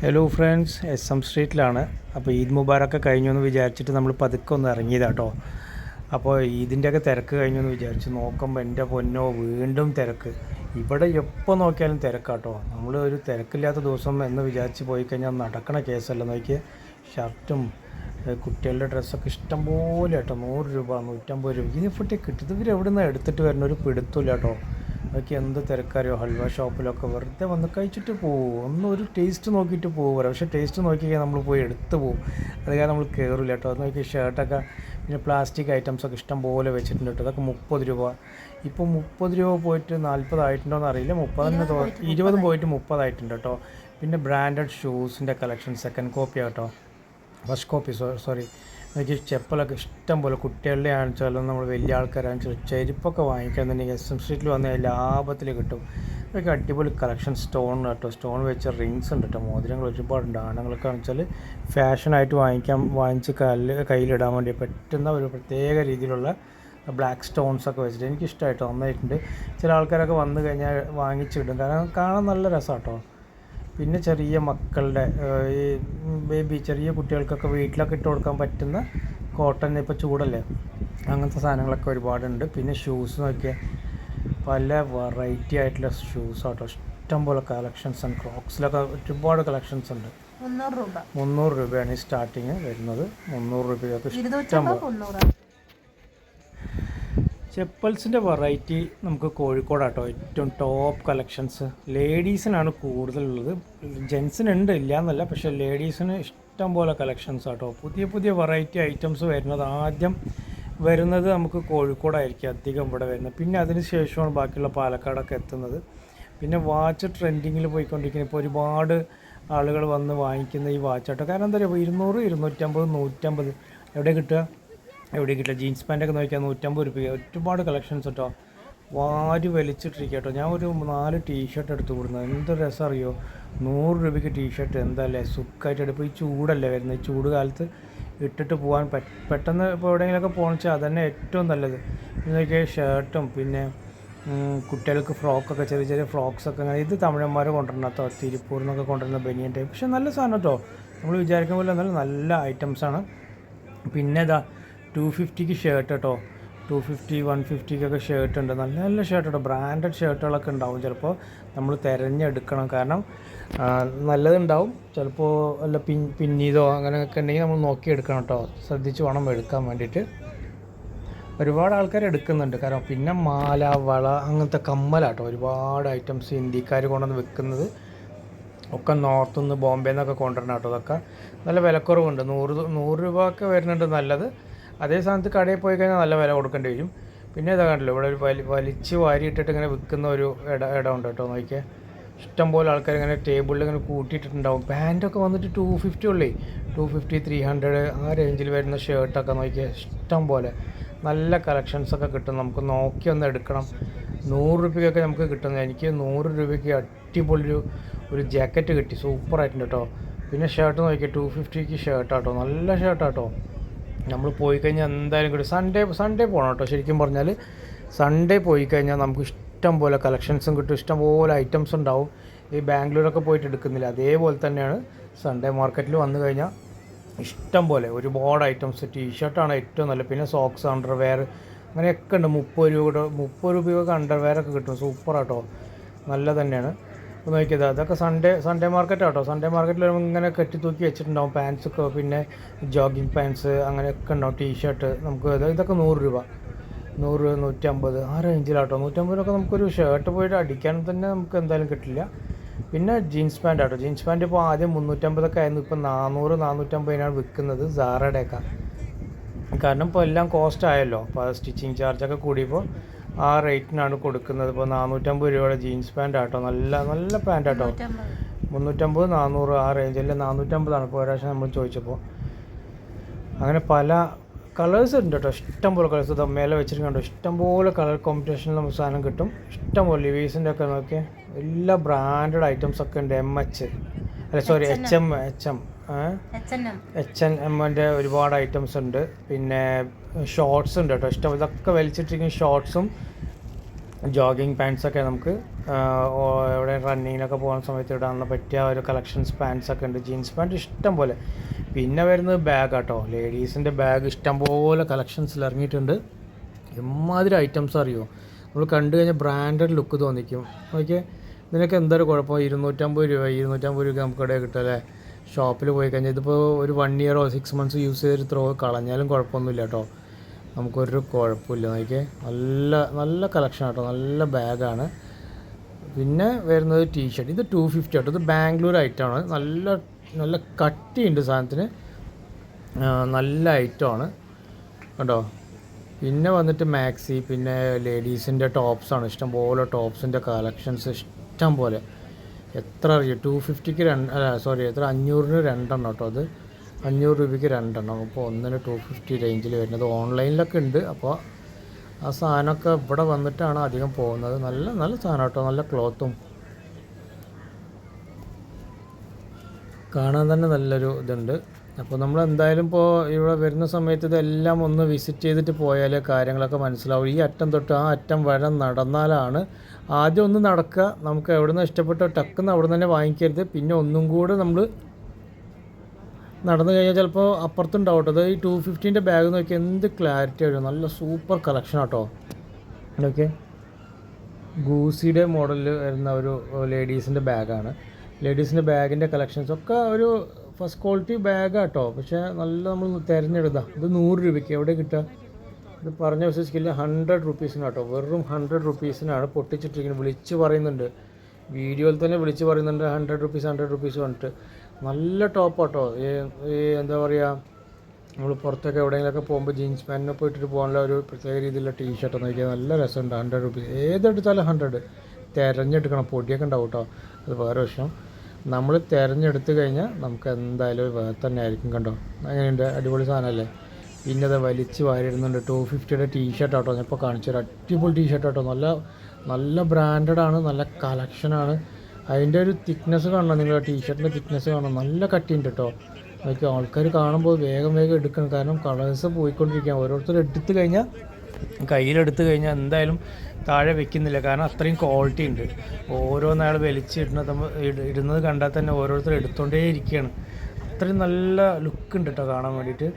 Hello friends, SM സ്ട്രീറ്റിലാണ്. അപ്പോൾ ഈദ് മുബാറൊക്കെ കഴിഞ്ഞു എന്ന് വിചാരിച്ചിട്ട് നമ്മൾ പതുക്കെ ഒന്ന് ഇറങ്ങിയതാട്ടോ. അപ്പോൾ ഈദിൻ്റെയൊക്കെ തിരക്ക് കഴിഞ്ഞു എന്ന് വിചാരിച്ച് നോക്കുമ്പോൾ എൻ്റെ പൊന്നോ വീണ്ടും തിരക്ക്. ഇവിടെ എപ്പോൾ നോക്കിയാലും തിരക്കാട്ടോ. നമ്മൾ ഒരു തിരക്കില്ലാത്ത ദിവസം എന്ന് വിചാരിച്ച് പോയി കഴിഞ്ഞാൽ നടക്കണ കേസല്ല. നോക്കിയേ, ഷർട്ടും കുട്ടികളുടെ ഡ്രസ്സൊക്കെ ഇഷ്ടം പോലെ കേട്ടോ. 100 രൂപ, 150 രൂപ ഇനി ഫുട്ടി കിട്ടും. ഇവർ എവിടെ നിന്ന് എടുത്തിട്ട് വരുന്ന ഒരു പിടുത്തമില്ല കേട്ടോ. അതൊക്കെ എന്ത് തിരക്കാരിയോ. ഹൽവ ഷോപ്പിലൊക്കെ വെറുതെ വന്ന് കഴിച്ചിട്ട് പോകും, ഒന്നും ഒരു ടേസ്റ്റ് നോക്കിയിട്ട് പോകും. പക്ഷേ ടേസ്റ്റ് നോക്കിയാൽ നമ്മൾ പോയി എടുത്ത് പോകും. അത് കാരണം നമ്മൾ കയറില്ല കേട്ടോ. അത് നോക്കി ഷർട്ടൊക്കെ പിന്നെ പ്ലാസ്റ്റിക് ഐറ്റംസൊക്കെ ഇഷ്ടം പോലെ വെച്ചിട്ടുണ്ട് കേട്ടോ. അതൊക്കെ 30 രൂപ. ഇപ്പോൾ 30 രൂപ പോയിട്ട് 40 ആയിട്ടുണ്ടോ എന്ന് അറിയില്ല. 20 പോയിട്ട് 30 ആയിട്ടുണ്ട് കേട്ടോ. പിന്നെ ബ്രാൻഡഡ് ഷൂസിൻ്റെ കളക്ഷൻ സെക്കൻഡ് കോപ്പിയാണ് കേട്ടോ. First copy sorry. എനിക്ക് ചെപ്പലൊക്കെ ഇഷ്ടം പോലെ കുട്ടികളുടെ ആണെച്ചാലും നമ്മൾ വലിയ ആൾക്കാരാണെച്ചാലും ചെരുപ്പൊക്കെ വാങ്ങിക്കാന്നുണ്ടെങ്കിൽ SM സ്ട്രീറ്റിൽ വന്നാൽ ലാഭത്തിൽ കിട്ടും. ഇതൊക്കെ അടിപൊളി കളക്ഷൻ. സ്റ്റോൺ കേട്ടോ, സ്റ്റോൺ വെച്ച റിങ്സ് ഉണ്ട് കേട്ടോ. മോതിരങ്ങൾ ഒരുപാടുണ്ട്. ആണുങ്ങൾക്ക് വെച്ചാൽ ഫാഷനായിട്ട് വാങ്ങിച്ച് കയ്യിലിടാൻ വേണ്ടി പറ്റുന്ന ഒരു പ്രത്യേക രീതിയിലുള്ള ബ്ലാക്ക് സ്റ്റോൺസൊക്കെ വെച്ചിട്ട് എനിക്കിഷ്ടമായിട്ടോ, നന്നായിട്ടുണ്ട്. ചില ആൾക്കാരൊക്കെ വന്നു കഴിഞ്ഞാൽ വാങ്ങിച്ചിടും, കാരണം കാണാൻ നല്ല രസമാണ് കേട്ടോ. പിന്നെ ചെറിയ മക്കളുടെ ഈ ബേബി ചെറിയ കുട്ടികൾക്കൊക്കെ വീട്ടിലൊക്കെ ഇട്ട് കൊടുക്കാൻ പറ്റുന്ന കോട്ടൺ, ഇപ്പോൾ ചൂടല്ലേ, അങ്ങനത്തെ സാധനങ്ങളൊക്കെ ഒരുപാടുണ്ട്. പിന്നെ ഷൂസ് നോക്കിയാൽ പല വെറൈറ്റി ആയിട്ടുള്ള ഷൂസ് ആട്ടോ. ഇഷ്ടംപോലെ കളക്ഷൻസ് ഉണ്ട്. ക്രോക്സിലൊക്കെ ഒരുപാട് കളക്ഷൻസ് ഉണ്ട്. 300 രൂപയാണ് ഈ സ്റ്റാർട്ടിങ് വരുന്നത്. 300 രൂപയൊക്കെ ഇഷ്ടംപോലെ. ചെപ്പൽസിൻ്റെ വെറൈറ്റി നമുക്ക് കോഴിക്കോടാട്ടോ ഏറ്റവും ടോപ്പ് കളക്ഷൻസ്. ലേഡീസിനാണ് കൂടുതലുള്ളത്. ജെൻസിനുണ്ട്, ഇല്ല എന്നല്ല, പക്ഷേ ലേഡീസിന് ഇഷ്ടം പോലെ കളക്ഷൻസ് ആട്ടോ. പുതിയ പുതിയ വെറൈറ്റി ഐറ്റംസ് വരുന്നത് ആദ്യം വരുന്നത് നമുക്ക് കോഴിക്കോടായിരിക്കും അധികം ഇവിടെ വരുന്നത്. പിന്നെ അതിന് ശേഷമാണ് ബാക്കിയുള്ള പാലക്കാടൊക്കെ എത്തുന്നത്. പിന്നെ വാച്ച് ട്രെൻഡിങ്ങിൽ പോയിക്കൊണ്ടിരിക്കുന്നത്. ഇപ്പോൾ ഒരുപാട് ആളുകൾ വന്ന് വാങ്ങിക്കുന്ന ഈ വാച്ചാട്ടോ. കാരണം എന്താ പറയുക, 200, 250, 150 എവിടെ കിട്ടുക. ജീൻസ് പാൻറ്റൊക്കെ നോക്കിയാൽ 150 രൂപ. ഒരുപാട് കളക്ഷൻസ് കേട്ടോ. വാരി വലിച്ചിട്ടിരിക്കുക കേട്ടോ. ഞാൻ ഒരു 4 ടീഷർട്ട് എടുത്ത് കൊടുക്കുന്നത്. എന്ത് രസം അറിയോ, 100 രൂപയ്ക്ക് ടീഷർട്ട്. എന്താല്ലേ സുഖമായിട്ട് എടുപ്പോൾ. ഈ ചൂടല്ലേ വരുന്നത്, ഈ ചൂട് കാലത്ത് ഇട്ടിട്ട് പോകാൻ പെട്ടെന്ന് ഇപ്പോൾ എവിടെയെങ്കിലുമൊക്കെ പോകണം വെച്ചാൽ അതന്നെ ഏറ്റവും നല്ലത്. ഇതൊക്കെ ഷർട്ടും പിന്നെ കുട്ടികൾക്ക് ഫ്രോക്കൊക്കെ, ചെറിയ ചെറിയ ഫ്രോക്സൊക്കെ. അങ്ങനെ ഇത് തമിഴന്മാർ കൊണ്ടുവരണം കേട്ടോ, തിരുപ്പൂരിൽ നിന്നൊക്കെ കൊണ്ടുവരുന്ന ബനിയൻ ടൈപ്പ്. പക്ഷേ നല്ല സാധനം കേട്ടോ, നമ്മൾ വിചാരിക്കുന്ന പോലെ നല്ല ഐറ്റംസാണ്. പിന്നെ ഇതാ 250ക്ക് ഷർട്ട് കേട്ടോ. 250, 150ക്കൊക്കെ ഷർട്ട് ഉണ്ട്. നല്ല നല്ല ഷർട്ട് കേട്ടോ. ബ്രാൻഡഡ് ഷർട്ടുകളൊക്കെ ഉണ്ടാവും. ചിലപ്പോൾ നമ്മൾ തിരഞ്ഞെടുക്കണം, കാരണം നല്ലതുണ്ടാവും. ചിലപ്പോൾ വല്ല പിന്നീതോ അങ്ങനെയൊക്കെ ഉണ്ടെങ്കിൽ നമ്മൾ നോക്കിയെടുക്കണം കേട്ടോ. ശ്രദ്ധിച്ച് വേണം എടുക്കാൻ വേണ്ടിയിട്ട്. ഒരുപാട് ആൾക്കാർ എടുക്കുന്നുണ്ട്. കാരണം പിന്നെ മാല, വള, അങ്ങനത്തെ കമ്മലാട്ടോ. ഒരുപാട് ഐറ്റംസ് ഇന്ത്യക്കാർ കൊണ്ടുവന്ന് വെക്കുന്നത് ഒക്കെ നോർത്തുനിന്ന്, ബോംബെ നിന്നൊക്കെ കൊണ്ടുവരണം കേട്ടോ. അതൊക്കെ നല്ല വിലക്കുറവുണ്ട്. 100 രൂപ ഒക്കെ വരുന്നുണ്ട് നല്ലത്. അതേ സ്ഥാനത്ത് കടയിൽ പോയി കഴിഞ്ഞാൽ നല്ല വില കൊടുക്കേണ്ടി വരും. പിന്നെ ഇതാ കണ്ടല്ലോ, ഇവിടെ ഒരു വലിച്ച് വാരിയിട്ടിട്ട് ഇങ്ങനെ വിൽക്കുന്ന ഒരു ഇടമുണ്ട് കേട്ടോ. നോക്കിയാൽ ഇഷ്ടംപോലെ ആൾക്കാർ ഇങ്ങനെ ടേബിളിൽ ഇങ്ങനെ കൂട്ടിയിട്ടുണ്ടാവും. പാൻറ്റൊക്കെ വന്നിട്ട് 250 ഉള്ളേ. 250, 300 ആ റേഞ്ചിൽ വരുന്ന ഷർട്ടൊക്കെ നോക്കിയാൽ ഇഷ്ടം പോലെ നല്ല കളക്ഷൻസൊക്കെ കിട്ടും. നമുക്ക് നോക്കി ഒന്ന് എടുക്കണം. 100 രൂപയ്ക്കൊക്കെ നമുക്ക് കിട്ടുന്നത്. എനിക്ക് 100 രൂപയ്ക്ക് അടിപൊളി ഒരു ജാക്കറ്റ് കിട്ടി. സൂപ്പറായിട്ടുണ്ട് കേട്ടോ. പിന്നെ ഷർട്ട് നോക്കിയാൽ 250ക്ക് ഷർട്ടാട്ടോ. നല്ല ഷർട്ടാട്ടോ. നമ്മൾ പോയി കഴിഞ്ഞാൽ എന്തായാലും കിട്ടും. സൺഡേ പോകണം കേട്ടോ. ശരിക്കും പറഞ്ഞാൽ സൺഡേ പോയി കഴിഞ്ഞാൽ നമുക്ക് ഇഷ്ടം പോലെ കളക്ഷൻസും കിട്ടും. ഇഷ്ടം പോലെ ഐറ്റംസ് ഉണ്ടാവും. ഈ ബാംഗ്ലൂരൊക്കെ പോയിട്ട് എടുക്കുന്നില്ല, അതേപോലെ തന്നെയാണ് സൺഡേ മാർക്കറ്റിൽ വന്നു കഴിഞ്ഞാൽ ഇഷ്ടം പോലെ ഒരുപാട് ഐറ്റംസ്. ടീഷർട്ടാണ് ഏറ്റവും നല്ല. പിന്നെ സോക്സ്, അണ്ടർവെയർ അങ്ങനെയൊക്കെ ഉണ്ട്. 30 രൂപയൊക്കെ അണ്ടർവെയറൊക്കെ കിട്ടും. സൂപ്പറാട്ടോ, നല്ല തന്നെയാണ്. അപ്പോൾ നോക്കിയത് അതൊക്കെ സൺഡേ മാർക്കറ്റാട്ടോ. സൺഡേ മാർക്കറ്റിൽ ഇങ്ങനെ കെട്ടി തൂക്കി വെച്ചിട്ടുണ്ടാവും പാൻസൊക്കെ. പിന്നെ ജോഗിങ് പാൻസ് അങ്ങനെയൊക്കെ ഉണ്ടാവും. ടീഷർട്ട് നമുക്ക് ഇതൊക്കെ 100 രൂപ, 100, 150 ആ റേഞ്ചിലാട്ടോ. 150 നമുക്കൊരു ഷർട്ട് പോയിട്ട് അടിക്കാൻ തന്നെ നമുക്ക് എന്തായാലും കിട്ടില്ല. പിന്നെ ജീൻസ് പാൻ്റ് ആട്ടോ. ജീൻസ് പാൻറ്റ് ഇപ്പോൾ ആദ്യം 350 ആയിരുന്നു. ഇപ്പോൾ 400, 450 വിൽക്കുന്നത് സാറയുടെയൊക്കെ. കാരണം ഇപ്പോൾ എല്ലാം കോസ്റ്റ് ആയല്ലോ. അപ്പോൾ സ്റ്റിച്ചിങ് ചാർജൊക്കെ കൂടിയപ്പോൾ ആ റേറ്റിനാണ് കൊടുക്കുന്നത്. ഇപ്പോൾ 450 രൂപയുടെ ജീൻസ് പാൻ്റ് ആട്ടോ. നല്ല പാൻ്റ് ആട്ടോ. 350, 400 ആ റേഞ്ചിൽ. 450 ഇപ്പോൾ ഒരാഴ്ച നമ്മൾ ചോദിച്ചപ്പോൾ. അങ്ങനെ പല കളേഴ്സ് ഉണ്ട് കേട്ടോ. ഇഷ്ടംപോലെ കളേഴ്സ്. ഇത് മേലെ വെച്ചിട്ടുണ്ടോ, ഇഷ്ടംപോലെ കളർ കോമ്പിനേഷനിൽ നമുക്ക് സാധനം കിട്ടും. ഇഷ്ടംപോലെ ലിവീസിൻ്റെ ഒക്കെ നോക്കിയാൽ എല്ലാ ബ്രാൻഡഡ് ഐറ്റംസ് ഒക്കെ ഉണ്ട്. H&Mൻ്റെ ഒരുപാട് ഐറ്റംസ് ഉണ്ട്. പിന്നെ ഷോർട്സ് ഉണ്ട് കേട്ടോ. ഇതൊക്കെ വലിച്ചിട്ടിരിക്കുന്ന ഷോർട്സും ജോഗിങ് പാൻസൊക്കെ നമുക്ക് എവിടെ റണ്ണിങ്ങിനൊക്കെ പോകുന്ന സമയത്ത് ഇടാൻ പറ്റിയ ഒരു കളക്ഷൻസ് പാൻസൊക്കെ ഉണ്ട്. ജീൻസ് പാൻറ്റ് ഇഷ്ടം പോലെ. പിന്നെ വരുന്നത് ബാഗ് ആട്ടോ. ലേഡീസിൻ്റെ ബാഗ് ഇഷ്ടം പോലെ കളക്ഷൻസിൽ ഇറങ്ങിയിട്ടുണ്ട്. എമ്മാതിരി ഐറ്റംസ് അറിയുമോ, നമ്മൾ കണ്ടു കഴിഞ്ഞാൽ ബ്രാൻഡഡ് ലുക്ക് തോന്നിക്കും. ഓക്കെ, ഇതിനൊക്കെ എന്തൊരു കുഴപ്പം, 250 രൂപ നമുക്ക് ഇവിടെ കിട്ടും അല്ലേ. ഷോപ്പിൽ പോയി കഴിഞ്ഞാൽ ഇതിപ്പോൾ ഒരു 1 ഇയറോ 6 മന്ത്സ് യൂസ് ചെയ്തിട്ട് ത്രോ കളഞ്ഞാലും കുഴപ്പമൊന്നുമില്ല കേട്ടോ, നമുക്കൊരു കുഴപ്പമില്ല. നോക്കിയേ, നല്ല നല്ല കളക്ഷൻ കേട്ടോ, നല്ല ബാഗാണ്. പിന്നെ വരുന്നത് ടീഷർട്ട്, ഇത് 250 കേട്ടോ. ഇത് ബാംഗ്ലൂർ ഐറ്റമാണ്. നല്ല നല്ല കട്ടിയുണ്ട് സാധനത്തിന്, നല്ല ഐറ്റമാണ് കേട്ടോ. പിന്നെ വന്നിട്ട് മാക്സി, പിന്നെ ലേഡീസിൻ്റെ ടോപ്സാണ്. ഇഷ്ടംപോലെ ടോപ്സിൻ്റെ കളക്ഷൻസ് ഇഷ്ടം പോലെ. എത്ര അറിയാം, 250ക്ക് എത്ര 500-ന് 2 എണ്ണം കേട്ടോ. അത് 500 രൂപയ്ക്ക് 2 എണ്ണം. അപ്പോൾ ഒന്നിന് 250 റേഞ്ചിൽ വരുന്നത്. ഓൺലൈനിലൊക്കെ ഉണ്ട്. അപ്പോൾ ആ സാധനമൊക്കെ ഇവിടെ വന്നിട്ടാണ് അധികം പോകുന്നത്. നല്ല നല്ല സാധനം കേട്ടോ, നല്ല ക്ലോത്തും കാണാൻ തന്നെ നല്ലൊരു ഇതുണ്ട്. അപ്പോൾ നമ്മൾ എന്തായാലും ഇപ്പോൾ ഇവിടെ വരുന്ന സമയത്ത് ഇതെല്ലാം ഒന്ന് വിസിറ്റ് ചെയ്തിട്ട് പോയാലേ കാര്യങ്ങളൊക്കെ മനസ്സിലാവും. ഈ അറ്റം തൊട്ട് ആ അറ്റം വരെ നടന്നാലാണ്, ആദ്യം ഒന്ന് നടക്കുക, നമുക്ക് എവിടെ നിന്ന് ഇഷ്ടപ്പെട്ട ടക്കുന്ന് അവിടെ നിന്ന് തന്നെ വാങ്ങിക്കരുത്. പിന്നെ ഒന്നും കൂടെ നമ്മൾ നടന്നു കഴിഞ്ഞാൽ ചിലപ്പോൾ അപ്പുറത്തുണ്ടാവട്ടെ. അത് ഈ 250ൻ്റെ ബാഗ് നോക്കിയാൽ എന്ത് ക്ലാരിറ്റി ആയിരുന്നു, നല്ല സൂപ്പർ കളക്ഷൻ കേട്ടോ. ഓക്കെ, ഗൂസിയുടെ മോഡലിൽ വരുന്ന ഒരു ലേഡീസിൻ്റെ ബാഗാണ്. ലേഡീസിൻ്റെ ബാഗിൻ്റെ കളക്ഷൻസൊക്കെ ഒരു ഫസ്റ്റ് ക്വാളിറ്റി ബാഗാണ് കേട്ടോ. പക്ഷേ നല്ല നമ്മൾ തിരഞ്ഞെടുത്താൽ ഇത് 100 രൂപയ്ക്ക് എവിടെ കിട്ടുക, ഇത് പറഞ്ഞ വിശ്വസിക്കില്ല. 100 റുപ്പീസിന് കേട്ടോ, വെറും 100 റുപ്പീസിനാണ് പൊട്ടിച്ചിട്ടിരിക്കുന്നത്. വിളിച്ച് പറയുന്നുണ്ട്, വീഡിയോയിൽ തന്നെ വിളിച്ച് പറയുന്നുണ്ട് 100 റുപ്പീസ് പറഞ്ഞിട്ട്. നല്ല ടോപ്പ് കേട്ടോ. എന്താ പറയുക, നമ്മൾ പുറത്തൊക്കെ എവിടെയെങ്കിലുമൊക്കെ പോകുമ്പോൾ ജീൻസ് പാൻറ്റിനൊക്കെ ഇട്ടിട്ട് പോകാനുള്ള ഒരു പ്രത്യേക രീതിയിലുള്ള ടീഷർട്ട് നോക്കിയാൽ നല്ല രസമുണ്ട്. 100 റുപ്പീസ് ഏതെടുത്താലും 100. തിരഞ്ഞെടുക്കണം, പൊടിയൊക്കെ ഉണ്ടാവും കേട്ടോ, അത് വേറെ വിഷയം. നമ്മൾ തിരഞ്ഞെടുത്ത് കഴിഞ്ഞാൽ നമുക്ക് എന്തായാലും വേറെ തന്നെ ആയിരിക്കും. കണ്ടോ അങ്ങനെയുണ്ട്, അടിപൊളി സാധനമല്ലേ. പിന്നെ അത് വലിച്ച് വാരിടുന്നുണ്ട്. 250യുടെ ടീഷർട്ട് കേട്ടോ, ഞാൻ ഇപ്പോൾ കാണിച്ചൊരു അടിപൊളി ടീഷർട്ട് കേട്ടോ. നല്ല നല്ല ബ്രാൻഡഡാണ്, നല്ല കളക്ഷനാണ്. അതിൻ്റെ ഒരു തിക്നെസ് കാണണം നിങ്ങൾ, ടീഷർട്ടിൻ്റെ തിക്നെസ് കാണണം, നല്ല കട്ടിയുണ്ട് കേട്ടോ. അതൊക്കെ ആൾക്കാർ കാണുമ്പോൾ വേഗം എടുക്കണം, കാരണം കളേഴ്സ് പോയിക്കൊണ്ടിരിക്കുക. ഓരോരുത്തർ എടുത്തു കഴിഞ്ഞാൽ, കയ്യിലെടുത്ത് കഴിഞ്ഞാൽ എന്തായാലും താഴെ വെക്കുന്നില്ല, കാരണം അത്രയും ക്വാളിറ്റി ഉണ്ട്. ഓരോന്നാൾ ഇടുന്നത് കണ്ടാൽ തന്നെ ഓരോരുത്തർ എടുത്തുകൊണ്ടേ ഇരിക്കുകയാണ്. അത്രയും നല്ല ലുക്ക് ഉണ്ട് കേട്ടോ കാണാൻ വേണ്ടിയിട്ട്.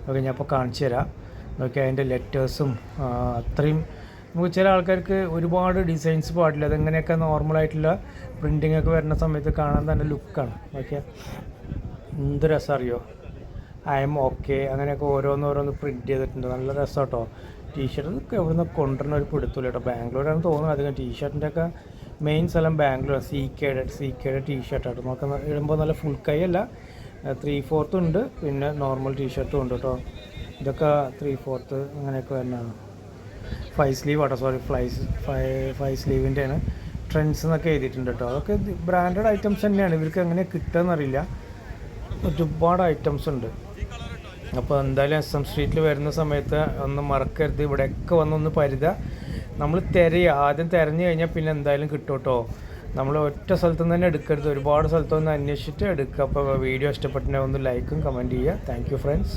ഓക്കെ, ഞാൻ അപ്പോൾ കാണിച്ചു തരാം. ഓക്കെ, അതിൻ്റെ ലെറ്റേഴ്സും അത്രയും നമുക്ക് ചില ആൾക്കാർക്ക് ഒരുപാട് ഡിസൈൻസ് പാടില്ല. അതെങ്ങനെയൊക്കെ നോർമലായിട്ടുള്ള പ്രിൻറ്റിങ് ഒക്കെ വരുന്ന സമയത്ത് കാണാൻ തന്നെ ലുക്കാണ്. ഓക്കെ, എന്ത് രസം അറിയോ, ഐ എം ഓക്കെ അങ്ങനെയൊക്കെ ഓരോന്ന് പ്രിൻറ്റ് ചെയ്തിട്ടുണ്ട്. നല്ല രസം കേട്ടോ. ടീഷർട്ടൊക്കെ എവിടെ നിന്ന് കൊണ്ടുവരുന്ന ഒരു പിടുത്തില്ല കേട്ടോ. ബാംഗ്ലൂരാണെന്ന് തോന്നുന്നത് അധികം. ടീഷർട്ടിൻ്റെ ഒക്കെ മെയിൻ സ്ഥലം ബാംഗ്ലൂർ. സി കെയുടെ ടീഷർട്ടായിട്ട് നോക്കുന്ന ഇടുമ്പോൾ നല്ല ഫുൾ കൈ അല്ല, 3/4 ഉണ്ട്, പിന്നെ നോർമൽ ടീഷർട്ടും ഉണ്ട് കേട്ടോ. ഇതൊക്കെ 3/4 അങ്ങനെയൊക്കെ വരുന്നതാണ്. 5 സ്ലീവ് ആട്ടോ, സോറി 5 സ്ലീവിൻ്റെയാണ്. ട്രെൻഡ്സ് എന്നൊക്കെ എഴുതിയിട്ടുണ്ട് കേട്ടോ. അതൊക്കെ ബ്രാൻഡഡ് ഐറ്റംസ് തന്നെയാണ്. ഇവർക്ക് എങ്ങനെ കിട്ടുകയെന്നറിയില്ല, ഒരുപാട് ഐറ്റംസ് ഉണ്ട്. അപ്പോൾ എന്തായാലും SM സ്ട്രീറ്റിൽ വരുന്ന സമയത്ത് ഒന്ന് മറക്കരുത്, ഇവിടെയൊക്കെ വന്നൊന്ന് നമ്മൾ ആദ്യം തിരഞ്ഞു കഴിഞ്ഞാൽ പിന്നെ എന്തായാലും കിട്ടും കേട്ടോ. നമ്മൾ ഒറ്റ സ്ഥലത്തുനിന്ന് തന്നെ എടുക്കരുത്, ഒരുപാട് സ്ഥലത്തൊന്ന് അന്വേഷിച്ചിട്ട് എടുക്കുക. അപ്പോൾ വീഡിയോ ഇഷ്ടപ്പെട്ടിട്ടുണ്ടെങ്കിൽ ഒന്ന് ലൈക്കും കമൻറ്റ് ചെയ്യുക. Thank you friends.